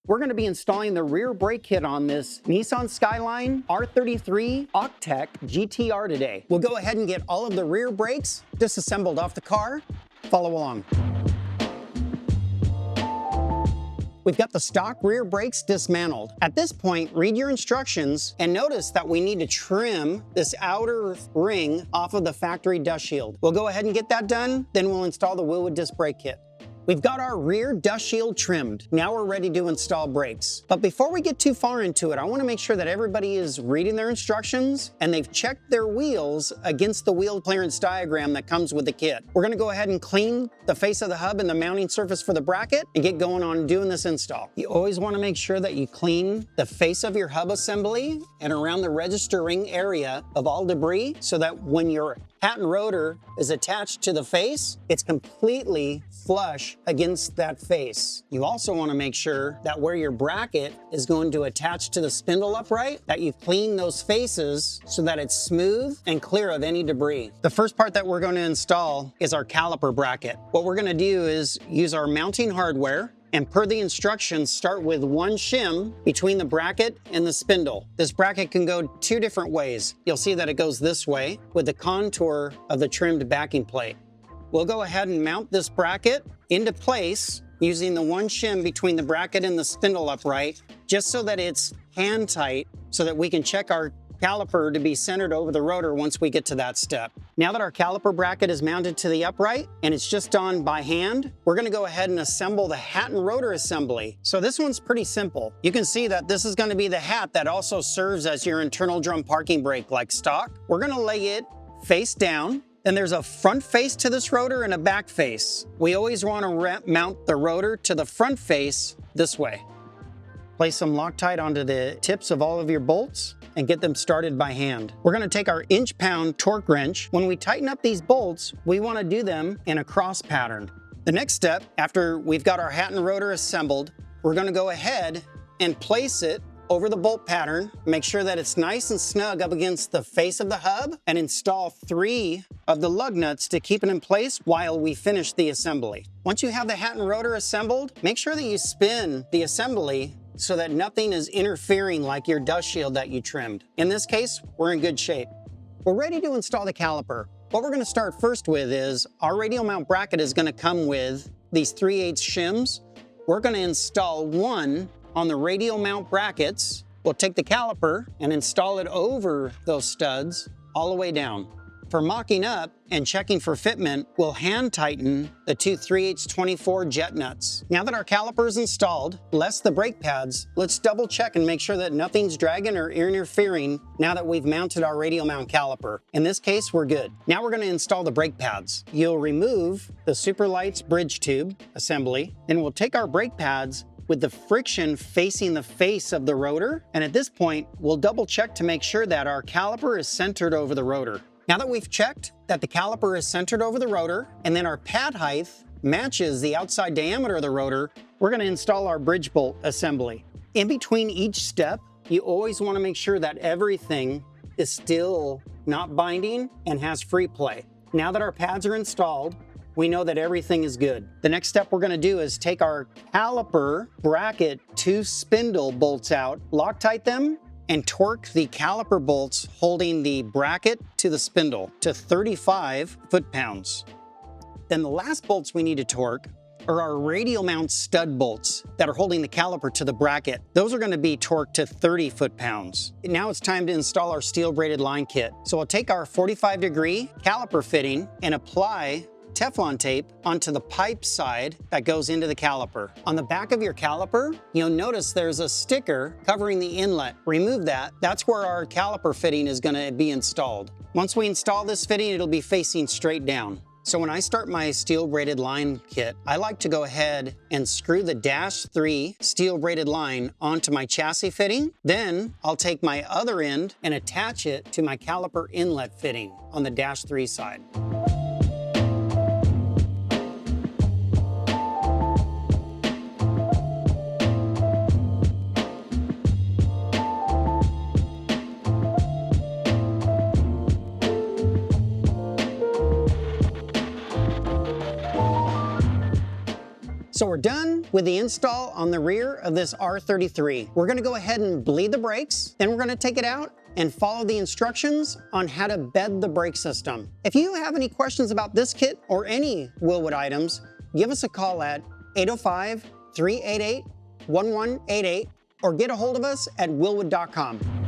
We're going to be installing the rear brake kit on this Nissan Skyline R33 GTR today. We'll go ahead and get all of the rear brakes disassembled off the car. Follow along. We've got the stock rear brakes dismantled. At this point, read your instructions and notice that we need to trim this outer ring off of the factory dust shield. We'll go ahead and get that done, then we'll install the Wilwood disc brake kit. We've got our rear dust shield trimmed. Now we're ready to install brakes. But before we get too far into it, I want to make sure that everybody is reading their instructions and they've checked their wheels against the wheel clearance diagram that comes with the kit. We're going to go ahead and clean the face of the hub and the mounting surface for the bracket and get going on doing this install. You always want to make sure that you clean the face of your hub assembly and around the register ring area of all debris so that when your hat and rotor is attached to the face, it's completely flush against that face. You also want to make sure that where your bracket is going to attach to the spindle upright, that you clean those faces so that it's smooth and clear of any debris. The first part that we're going to install is our caliper bracket. What we're going to do is use our mounting hardware, and per the instructions, start with one shim between the bracket and the spindle. This bracket can go two different ways. You'll see that it goes this way with the contour of the trimmed backing plate. We'll go ahead and mount this bracket into place using the one shim between the bracket and the spindle upright, just so that it's hand tight so that we can check our caliper to be centered over the rotor once we get to that step. Now that our caliper bracket is mounted to the upright and it's just on by hand, we're going to go ahead and assemble the hat and rotor assembly. So this one's pretty simple. You can see that this is going to be the hat that also serves as your internal drum parking brake like stock. We're going to lay it face down. Then there's a front face to this rotor and a back face. We always want to mount the rotor to the front face this way. Place some Loctite onto the tips of all of your bolts and get them started by hand. We're going to take our inch-pound torque wrench. When we tighten up these bolts, we want to do them in a cross pattern. The next step, after we've got our hat and rotor assembled, we're going to go ahead and place it over the bolt pattern, make sure that it's nice and snug up against the face of the hub, and install 3 of the lug nuts to keep it in place while we finish the assembly. Once you have the hat and rotor assembled, make sure that you spin the assembly so that nothing is interfering like your dust shield that you trimmed. In this case, we're in good shape. We're ready to install the caliper. What we're going to start first with is our radial mount bracket is going to come with these 3/8 shims. We're going to install one on the radial mount brackets. We'll take the caliper and install it over those studs all the way down. For mocking up and checking for fitment, we'll hand tighten the 2 3/8 24 jet nuts. Now that our caliper is installed, less the brake pads, let's double check and make sure that nothing's dragging or interfering now that we've mounted our radial mount caliper. In this case, we're good. Now we're going to install the brake pads. You'll remove the Superlights bridge tube assembly, and we'll take our brake pads with the friction facing the face of the rotor. And at this point, we'll double check to make sure that our caliper is centered over the rotor. Now that we've checked that the caliper is centered over the rotor and then our pad height matches the outside diameter of the rotor, we're going to install our bridge bolt assembly. In between each step, you always want to make sure that everything is still not binding and has free play. Now that our pads are installed, we know that everything is good. The next step we're going to do is take our caliper bracket 2 spindle bolts out, Loctite them, and torque the caliper bolts holding the bracket to the spindle to 35 foot-pounds. Then the last bolts we need to torque are our radial mount stud bolts that are holding the caliper to the bracket. Those are going to be torqued to 30 foot-pounds. Now it's time to install our steel braided line kit. So we'll take our 45-degree caliper fitting and apply Teflon tape onto the pipe side that goes into the caliper. On the back of your caliper, you'll notice there's a sticker covering the inlet. Remove that. That's where our caliper fitting is going to be installed. Once we install this fitting, it'll be facing straight down. So when I start my steel braided line kit, I like to go ahead and screw the -3 steel braided line onto my chassis fitting. Then I'll take my other end and attach it to my caliper inlet fitting on the -3 side. So we're done with the install on the rear of this R33. We're gonna go ahead and bleed the brakes, then we're gonna take it out and follow the instructions on how to bed the brake system. If you have any questions about this kit or any Wilwood items, give us a call at 805-388-1188 or get a hold of us at wilwood.com.